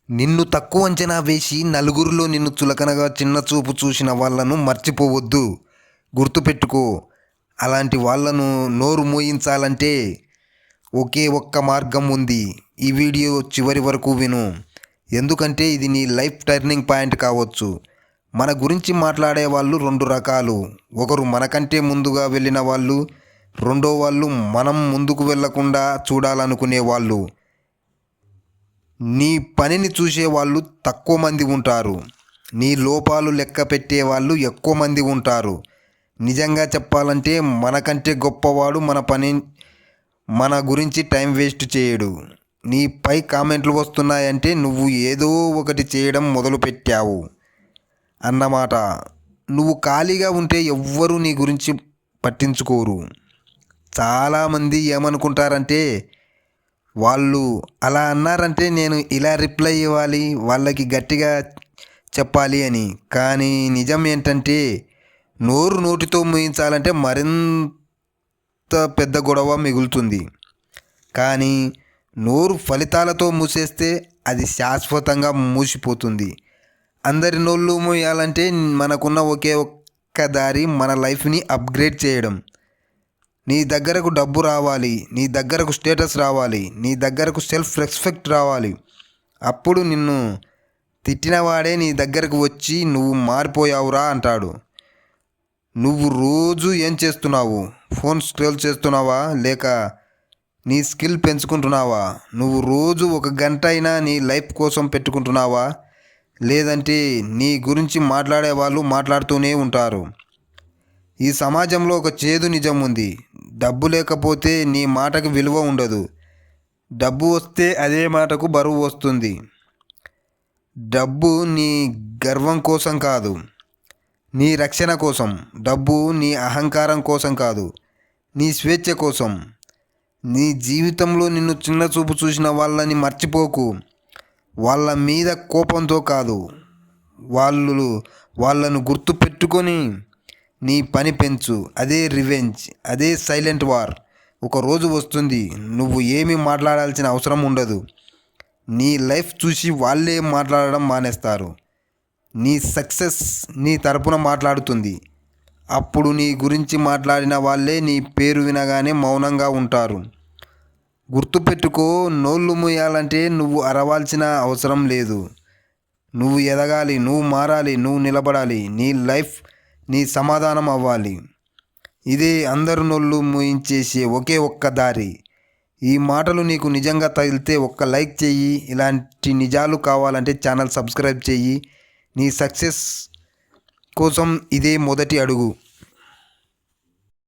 నిన్ను తక్కువ అంచనా వేసి నలుగురిలో నిన్ను చులకనగా చిన్న చూపు చూసిన వాళ్ళను మర్చిపోవద్దు. గుర్తుపెట్టుకో. అలాంటి వాళ్ళను నోరు మూయించాలంటే ఒకే ఒక్క మార్గం ఉంది. ఈ వీడియో చివరి వరకు విను. ఎందుకంటే ఇది నీ లైఫ్ టర్నింగ్ పాయింట్ కావచ్చు. మన గురించి మాట్లాడే వాళ్ళు రెండు రకాలు. ఒకరు మనకంటే ముందుగా వెళ్ళిన వాళ్ళు, రెండో వాళ్ళు మనం ముందుకు వెళ్ళకుండా చూడాలనుకునే వాళ్ళు. నీ పనిని చూసేవాళ్ళు తక్కువ మంది ఉంటారు. నీ లోపాలు లెక్క పెట్టేవాళ్ళు ఎక్కువ మంది ఉంటారు. నిజంగా చెప్పాలంటే మనకంటే గొప్పవాడు మన గురించి టైం వేస్ట్ చేయడు. నీపై కామెంట్లు వస్తున్నాయంటే నువ్వు ఏదో ఒకటి చేయడం మొదలుపెట్టావు అన్నమాట. నువ్వు ఖాళీగా ఉంటే ఎవ్వరూ నీ గురించి పట్టించుకోరు. చాలామంది ఏమనుకుంటారంటే, వాళ్ళు అలా అన్నారంటే నేను ఇలా రిప్లై ఇవ్వాలి, వాళ్ళకి గట్టిగా చెప్పాలి అని. కానీ నిజం ఏంటంటే, నోటితో మూయించాలంటే మరింత పెద్ద గొడవ మిగులుతుంది. కానీ నోరు ఫలితాలతో మూసేస్తే అది శాశ్వతంగా మూసిపోతుంది. అందరి నోళ్ళు మూయాలంటే మనకున్న ఒకే ఒక్క దారి మన లైఫ్ని అప్గ్రేడ్ చేయడం. నీ దగ్గరకు డబ్బు రావాలి, నీ దగ్గరకు స్టేటస్ రావాలి, నీ దగ్గరకు సెల్ఫ్ రెస్పెక్ట్ రావాలి. అప్పుడు నిన్ను తిట్టినవాడే నీ దగ్గరకు వచ్చి నువ్వు మారిపోయావురా అంటాడు. నువ్వు రోజు ఏం చేస్తున్నావు? ఫోన్ స్క్రోల్ చేస్తున్నావా, లేక నీ స్కిల్ పెంచుకుంటున్నావా? నువ్వు రోజు 1 గంట అయినా నీ లైఫ్ కోసం పెట్టుకుంటున్నావా? లేదంటే నీ గురించి మాట్లాడే వాళ్ళు మాట్లాడుతూనే ఉంటారు. ఈ సమాజంలో ఒక చేదు నిజం ఉంది. డబ్బు లేకపోతే నీ మాటకు విలువ ఉండదు. డబ్బు వస్తే అదే మాటకు బరువు వస్తుంది. డబ్బు నీ గర్వం కోసం కాదు, నీ రక్షణ కోసం. డబ్బు నీ అహంకారం కోసం కాదు, నీ స్వేచ్ఛ కోసం. నీ జీవితంలో నిన్ను చిన్న చూపు చూసిన వాళ్ళని మర్చిపోకు. వాళ్ళ మీద కోపంతో కాదు, వాళ్ళను గుర్తు పెట్టుకొని నీ పని పెంచు. అదే రివెంజ్, అదే సైలెంట్ వార్. ఒక రోజు వస్తుంది, నువ్వు ఏమీ మాట్లాడాల్సిన అవసరం ఉండదు. నీ లైఫ్ చూసి వాళ్ళే మాట్లాడడం మానేస్తారు. నీ సక్సెస్ నీ తరపున మాట్లాడుతుంది. అప్పుడు నీ గురించి మాట్లాడిన వాళ్ళే నీ పేరు వినగానే మౌనంగా ఉంటారు. గుర్తుపెట్టుకో, నోళ్ళు మూయాలంటే నువ్వు అరవాల్సిన అవసరం లేదు. నువ్వు ఎదగాలి, నువ్వు మారాలి, నువ్వు నిలబడాలి. నీ లైఫ్ నీ సమాధానం అవ్వాలి. ఇదే అందరు నోళ్ళు మూయించేసే ఒకే ఒక్క దారి. ఈ మాటలు నీకు నిజంగా తగిలితే ఒక్క లైక్ చెయ్యి. ఇలాంటి నిజాలు కావాలంటే ఛానల్ సబ్స్క్రైబ్ చెయ్యి. నీ సక్సెస్ కోసం ఇదే మొదటి అడుగు.